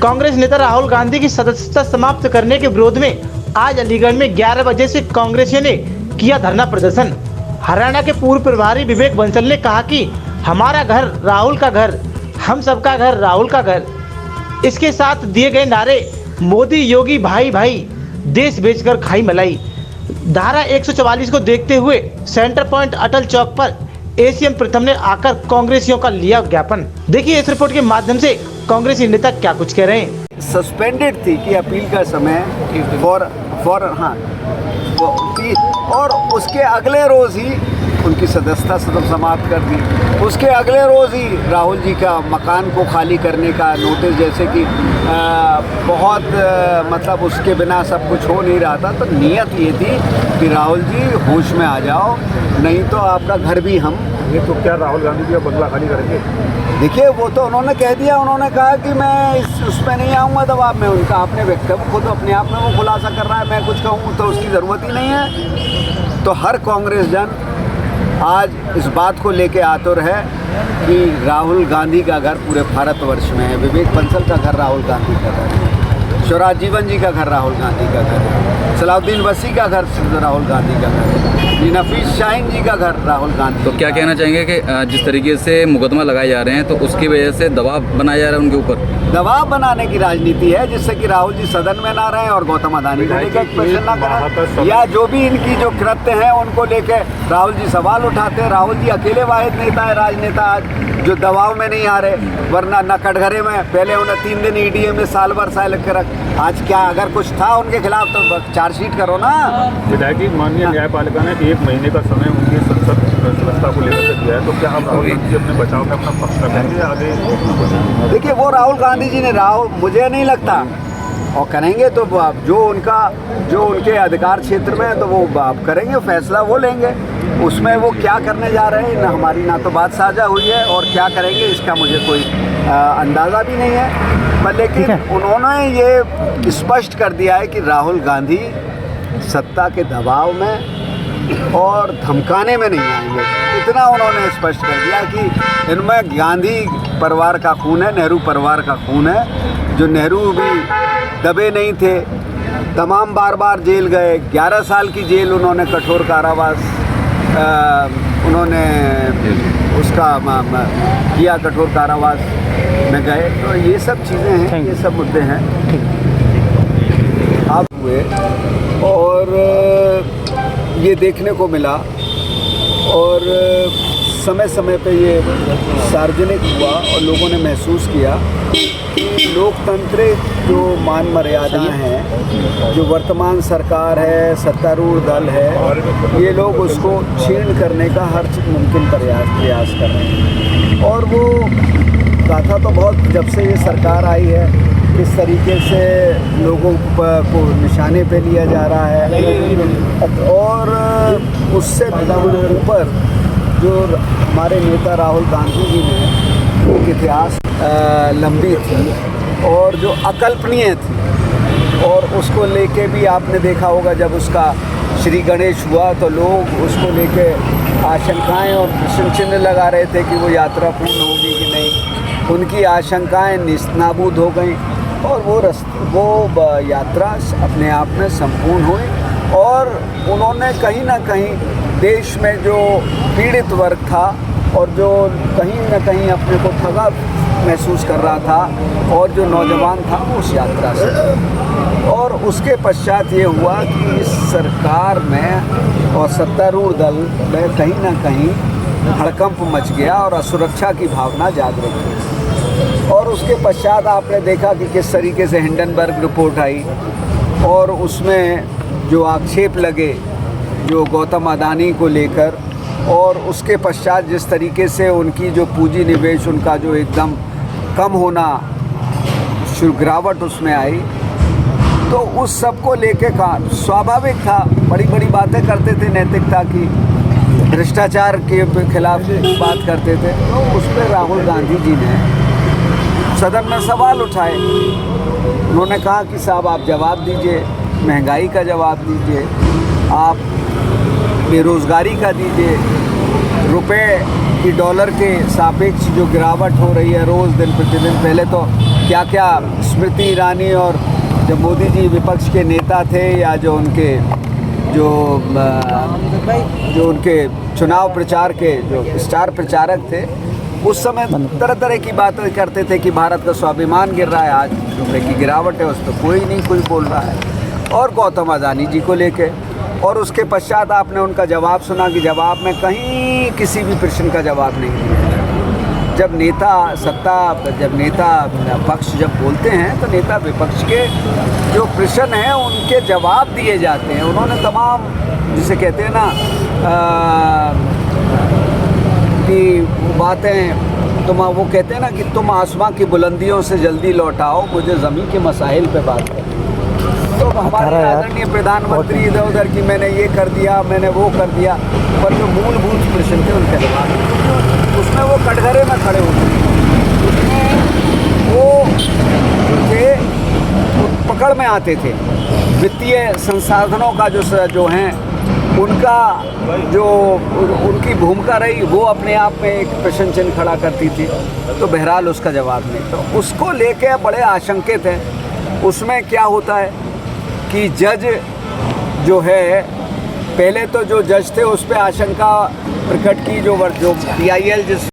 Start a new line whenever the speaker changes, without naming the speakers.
कांग्रेस नेता राहुल गांधी की सदस्यता समाप्त करने के विरोध में आज अलीगढ़ में 11 बजे से कांग्रेसियों ने किया धरना प्रदर्शन। हरियाणा के पूर्व प्रभारी विवेक बंसल ने कहा कि हमारा घर राहुल का घर, हम सबका घर राहुल का घर। इसके साथ दिए गए नारे मोदी योगी भाई भाई, देश बेचकर खाई मलाई। धारा 144 को देखते हुए सेंटर पॉइंट अटल चौक पर एसीएम प्रथम ने आकर कांग्रेसियों का लिया ज्ञापन। देखिए इस रिपोर्ट के माध्यम से कांग्रेसी नेता क्या कुछ कह रहे हैं।
सस्पेंडेड थी कि अपील का समय और उसके अगले रोज ही उनकी सदस्यता समाप्त कर दी। उसके अगले रोज ही राहुल जी का मकान को खाली करने का नोटिस, जैसे कि मतलब उसके बिना सब कुछ हो नहीं रहा था। तो नीयत ये थी कि राहुल जी होश में आ जाओ, नहीं तो आपका घर भी हम।
ये तो क्या राहुल गांधी जी का बंगला खाली करेंगे?
देखिए वो तो उन्होंने कह दिया, उन्होंने कहा कि मैं उसमें नहीं आऊँगा दबाव में। उनका अपने व्यक्तित्व खुद अपने आप में वो खुलासा कर रहा है, मैं कुछ कहूँ तो उसकी ज़रूरत ही नहीं है। तो हर कांग्रेस जन आज इस बात को लेके आतुर है कि राहुल गांधी का घर पूरे भारतवर्ष में है। विवेक बंसल का घर राहुल गांधी का घर है, शिवराज जीवन जी का घर राहुल गांधी का घर है, सलाउद्दीन वसी का घर राहुल गांधी का घर है, नफीस शाहीन जी का घर राहुल गांधी।
तो क्या कहना चाहेंगे कि जिस तरीके से मुकदमा लगाए जा रहे हैं तो उसकी वजह से दबाव बनाया जा रहा है उनके ऊपर?
दबाव बनाने की राजनीति है, जिससे कि राहुल जी सदन में ना रहें और गौतम अदानी को लेकर प्रश्न ना करें, या जो भी इनकी जो कृत्य हैं उनको लेकर राहुल जी सवाल उठाते हैं। राहुल जी अकेले वाहिद नेता है, राजनेता आज जो दबाव में नहीं आ रहे, वरना न कटघरे में पहले उन्हें 3 दिन ईडीए में साल भर साल के रख। आज क्या अगर कुछ था उनके खिलाफ तो चार्जशीट करो ना।
विधायक जी, माननीय न्यायपालिका ने 1 महीने का समय उनकी संसद सदस्यता को लेकर दिया है, तो क्या आप राहुल गांधी जी अपने बचाव में अपना पक्ष रखेंगे आगे?
देखिए वो राहुल गांधी जी ने मुझे नहीं लगता, और करेंगे तो जो उनके अधिकार क्षेत्र में है तो वो आप करेंगे, फैसला वो लेंगे। उसमें वो क्या करने जा रहे हैं, हमारी ना तो बात साझा हुई है, और क्या करेंगे इसका मुझे कोई अंदाज़ा भी नहीं है। पर लेकिन उन्होंने ये स्पष्ट कर दिया है कि राहुल गांधी सत्ता के दबाव में और धमकाने में नहीं आएंगे। इतना उन्होंने स्पष्ट कर दिया कि इनमें गांधी परिवार का खून है, नेहरू परिवार का खून है। जो नेहरू भी दबे नहीं थे, तमाम बार जेल गए, 11 साल की जेल उन्होंने, कठोर कारावास उन्होंने उसका किया, कठोर कारावास में गए। तो ये सब चीज़ें हैं, ये सब मुद्दे हैं आप हुए, और ये देखने को मिला, और समय समय पे ये सार्वजनिक हुआ और लोगों ने महसूस किया कि लोकतंत्र जो मान मर्यादाएं हैं, जो वर्तमान सरकार है, सत्तारूढ़ दल है, ये लोग उसको छीन करने का हर मुमकिन प्रयास कर रहे हैं। और वो गाथा तो बहुत, जब से ये सरकार आई है किस तरीके से लोगों को निशाने पे लिया जा रहा है, और उससे ऊपर जो हमारे नेता राहुल गांधी जी ने एक इतिहास लंबी थी और जो अकल्पनीय थी, और उसको लेके भी आपने देखा होगा जब उसका श्री गणेश हुआ तो लोग उसको लेके आशंकाएं और प्रश्न चिन्ह लगा रहे थे कि वो यात्रा पूर्ण होगी कि नहीं। उनकी आशंकाएं निस्ताबूद हो गई और वो यात्रा अपने आप में संपूर्ण हुई, और उन्होंने कहीं ना कहीं देश में जो पीड़ित वर्ग था और जो कहीं ना कहीं अपने को ठगा महसूस कर रहा था, और जो नौजवान था उस यात्रा से, और उसके पश्चात ये हुआ कि इस सरकार में और सत्तारूढ़ दल में कहीं ना कहीं हड़कंप मच गया और असुरक्षा की भावना जागृत हुई। और उसके पश्चात आपने देखा कि किस तरीके से हिंडनबर्ग रिपोर्ट आई, और उसमें जो आक्षेप लगे जो गौतम अदानी को लेकर, और उसके पश्चात जिस तरीके से उनकी जो पूंजी निवेश उनका जो एकदम कम होना, गिरावट उसमें आई, तो उस सब को लेके का स्वाभाविक था, बड़ी बड़ी बातें करते थे नैतिकता की, भ्रष्टाचार के खिलाफ बात करते थे। तो उस पर राहुल गांधी जी ने सदन में सवाल उठाए। उन्होंने कहा कि साहब आप जवाब दीजिए, महंगाई का जवाब दीजिए, आप बेरोज़गारी का दीजिए, रुपए की डॉलर के सापेक्ष जो गिरावट हो रही है रोज़ दिन प्रतिदिन। पहले तो क्या क्या स्मृति ईरानी और जब मोदी जी विपक्ष के नेता थे या जो उनके चुनाव प्रचार के जो स्टार प्रचारक थे, उस समय तरह तरह की बातें करते थे कि भारत का स्वाभिमान गिर रहा है। आज रुपये की गिरावट है, उस पर कोई नहीं कुछ बोल रहा है। और गौतम अदानी जी को लेके, और उसके पश्चात आपने उनका जवाब सुना कि जवाब में कहीं किसी भी प्रश्न का जवाब नहीं दिया। जब नेता पक्ष जब बोलते हैं तो नेता विपक्ष के जो प्रश्न हैं उनके जवाब दिए जाते हैं। उन्होंने तमाम, जिसे कहते हैं ना कि बातें, वो कहते हैं ना कि तुम आसमां की बुलंदियों से जल्दी लौट आओ, मुझे ज़मीन के मसाइल पे बात करें। तो हमारे आदरणीय प्रधानमंत्री इधर उधर की मैंने ये कर दिया, मैंने वो कर दिया, पर जो मूलभूत प्रश्न थे उनके जवाब, उसमें वो कटघरे में खड़े होते थे, उसमें वो थे पकड़ में आते थे। वित्तीय संसाधनों का जो हैं उनका जो उनकी भूमिका रही, वो अपने आप में एक प्रश्न चिन्ह खड़ा करती थी। तो बहरहाल उसका जवाब नहीं, तो उसको लेके बड़े आशंकित हैं। उसमें क्या होता है कि जज जो है, पहले तो जो जज थे उस पर आशंका प्रकट की, जो PIL जिस